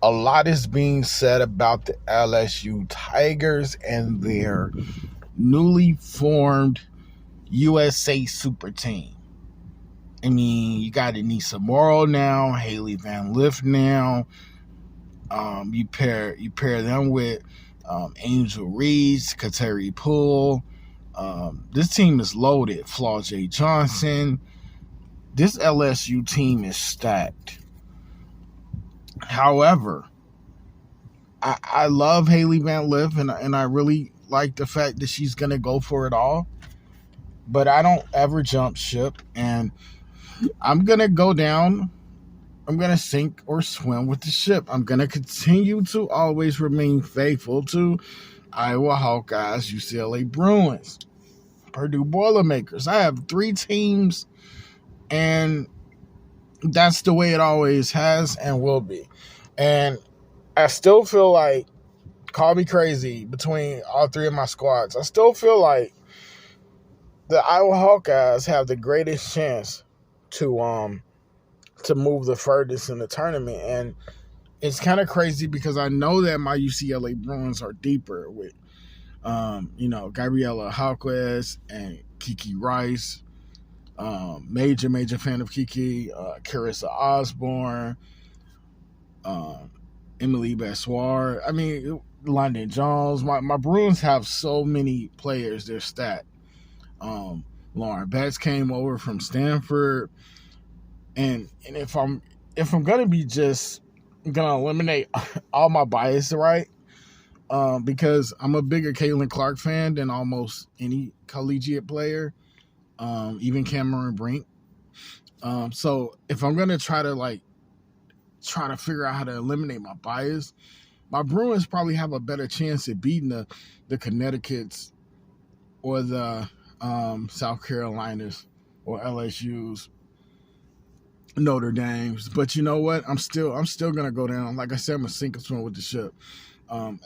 a lot is being said about the LSU Tigers and their newly formed USA Super Team. I mean, you got Anissa Morrow now, Haley Van Lith now. You pair them with Angel Reese, Kateri Poole. This team is loaded. Flaw J. Johnson. This LSU team is stacked. However, I love Haley Van Lith, and I really like the fact that she's going to go for it all. But I don't ever jump ship, and I'm going to go down. I'm going to sink or swim with the ship. I'm going to continue to always remain faithful to Iowa Hawkeyes, UCLA Bruins, Purdue Boilermakers. I have 3 teams, and that's the way it always has and will be. And I still feel like, call me crazy, between all 3 of my squads, I still feel like the Iowa Hawkeyes have the greatest chance to move the furthest in the tournament. And it's kind of crazy because I know that my UCLA Bruins are deeper with, Gabriela Halquez and Kiki Rice. Major fan of Kiki. Carissa Osborne. Emily Bessoir. I mean, London Jones. My Bruins have so many players. They're stacked. Lauren Betts came over from Stanford. And if I'm gonna be just gonna eliminate all my bias, right? Because I'm a bigger Caitlin Clark fan than almost any collegiate player, even Cameron Brink. So if I'm gonna try to figure out how to eliminate my bias, my Bruins probably have a better chance at beating the Connecticut's or the South Carolinas or LSU's, Notre Dame's. But you know what? I'm still gonna go down. Like I said, I'm gonna sink or swim with the ship.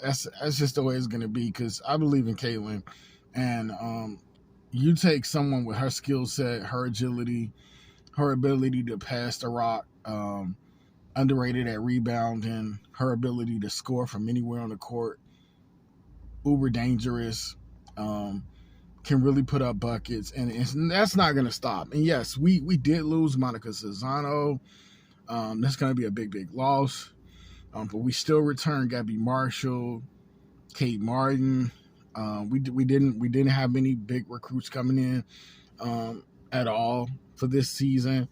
That's just the way it's gonna be because I believe in Caitlin, and you take someone with her skill set, her agility, her ability to pass the rock, underrated at rebounding, her ability to score from anywhere on the court, uber dangerous, can really put up buckets, and that's not going to stop. And yes, we did lose Monica Cesano. That's going to be a big loss. But we still returned Gabby Marshall, Kate Martin. We didn't have any big recruits coming in at all for this season.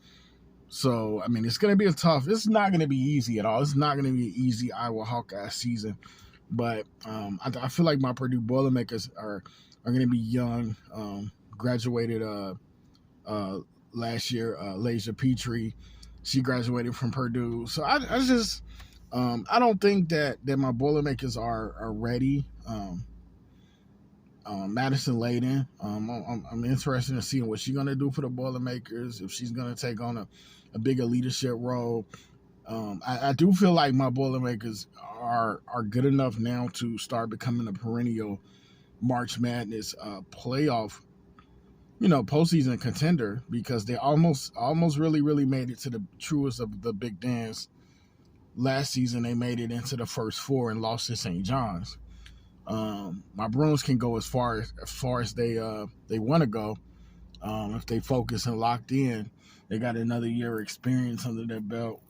So, I mean, it's going to be it's not going to be easy at all. It's not going to be an easy Iowa Hawkeye season. But I feel like my Purdue Boilermakers are going to be young, graduated last year, Lasia Petrie. She graduated from Purdue. So I don't think that my Boilermakers are ready. Madison Layden, I'm interested in seeing what she's going to do for the Boilermakers, if she's going to take on a bigger leadership role. I do feel like my Boilermakers are good enough now to start becoming a perennial March Madness playoff, postseason contender, because they almost really made it to the truest of the big dance. Last season, they made it into the first 4 and lost to St. John's. My Bruins can go as far as they want to go if they focus and locked in. They got another year of experience under their belt.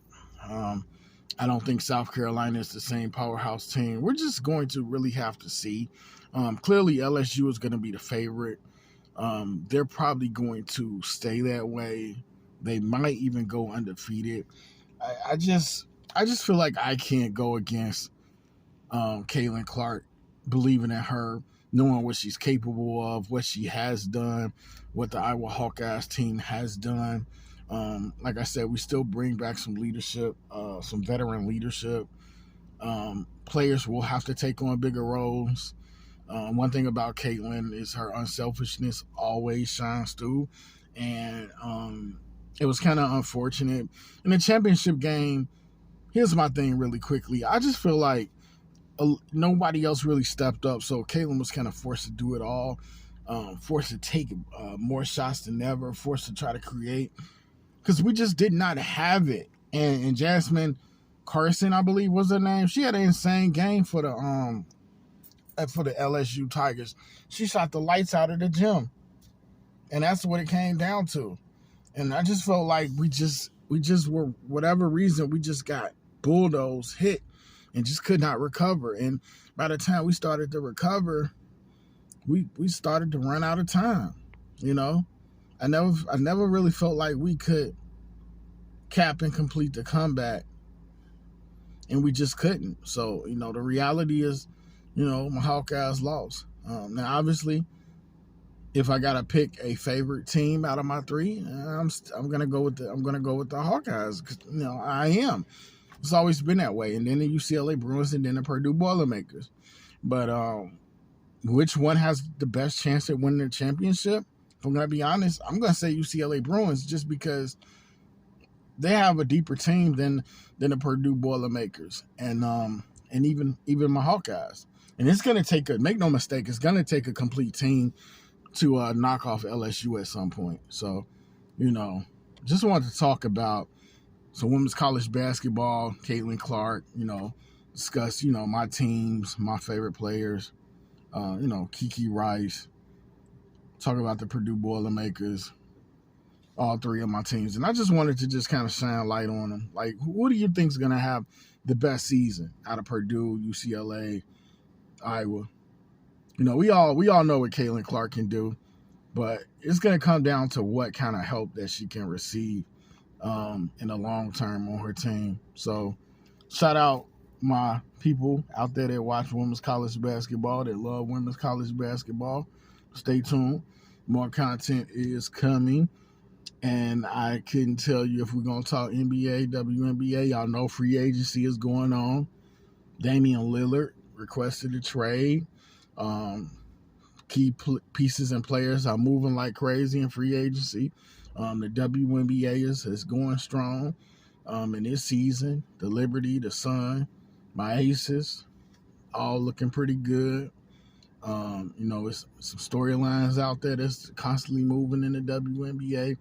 I don't think South Carolina is the same powerhouse team. We're just going to really have to see. Clearly, LSU is going to be the favorite. They're probably going to stay that way. They might even go undefeated. I just feel like I can't go against Caitlin Clark, believing in her, knowing what she's capable of, what she has done, what the Iowa Hawkeyes team has done. Like I said, we still bring back some leadership, some veteran leadership. Players will have to take on bigger roles. One thing about Caitlin is her unselfishness always shines through. And it was kind of unfortunate. In the championship game, here's my thing really quickly. I just feel like nobody else really stepped up, so Caitlin was kind of forced to do it all, forced to take more shots than ever, forced to try to create, because we just did not have it. And Jasmine Carson, I believe was her name. She had an insane game for the LSU Tigers. She shot the lights out of the gym, and that's what it came down to. And I just felt like we just were, whatever reason, we just got bulldozed, hit, and just could not recover. And by the time we started to recover, we started to run out of time. You know, I never really felt like we could cap and complete the comeback, and we just couldn't. So, you know, the reality is, you know, my Hawkeyes lost. Now, obviously, if I gotta pick a favorite team out of my three, I'm gonna go with the Hawkeyes. 'Cause, you know, I am. It's always been that way. And then the UCLA Bruins, and then the Purdue Boilermakers. But which one has the best chance at winning the championship? If I'm gonna be honest, I'm gonna say UCLA Bruins, just because they have a deeper team than the Purdue Boilermakers, and even my Hawkeyes. And it's gonna take make no mistake, it's gonna take a complete team to knock off LSU at some point. So, you know, just wanted to talk about some women's college basketball, Caitlin Clark, you know, discuss, you know, my teams, my favorite players, you know, Kiki Rice, talk about the Purdue Boilermakers, all three of my teams. And I just wanted to just kind of shine light on them. Like, who do you think is going to have the best season out of Purdue, UCLA, Iowa? You know, we all know what Caitlin Clark can do, but it's going to come down to what kind of help that she can receive in the long term on her team. So shout out my people out there that watch women's college basketball, that love women's college basketball. Stay tuned. More content is coming. And I couldn't tell you if we're going to talk NBA, WNBA. Y'all know free agency is going on. Damian Lillard requested a trade. Key pieces and players are moving like crazy in free agency. The WNBA is going strong in this season. The Liberty, the Sun, my Aces, all looking pretty good. You know, it's some storylines out there that's constantly moving in the WNBA.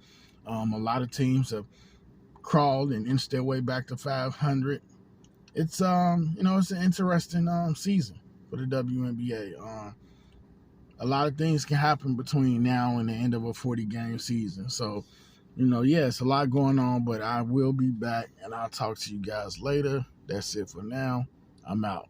A lot of teams have crawled and inched their way back to 500. It's you know, it's an interesting season for the WNBA. A lot of things can happen between now and the end of a 40-game season. So, you know, yeah, it's a lot going on, but I will be back, and I'll talk to you guys later. That's it for now. I'm out.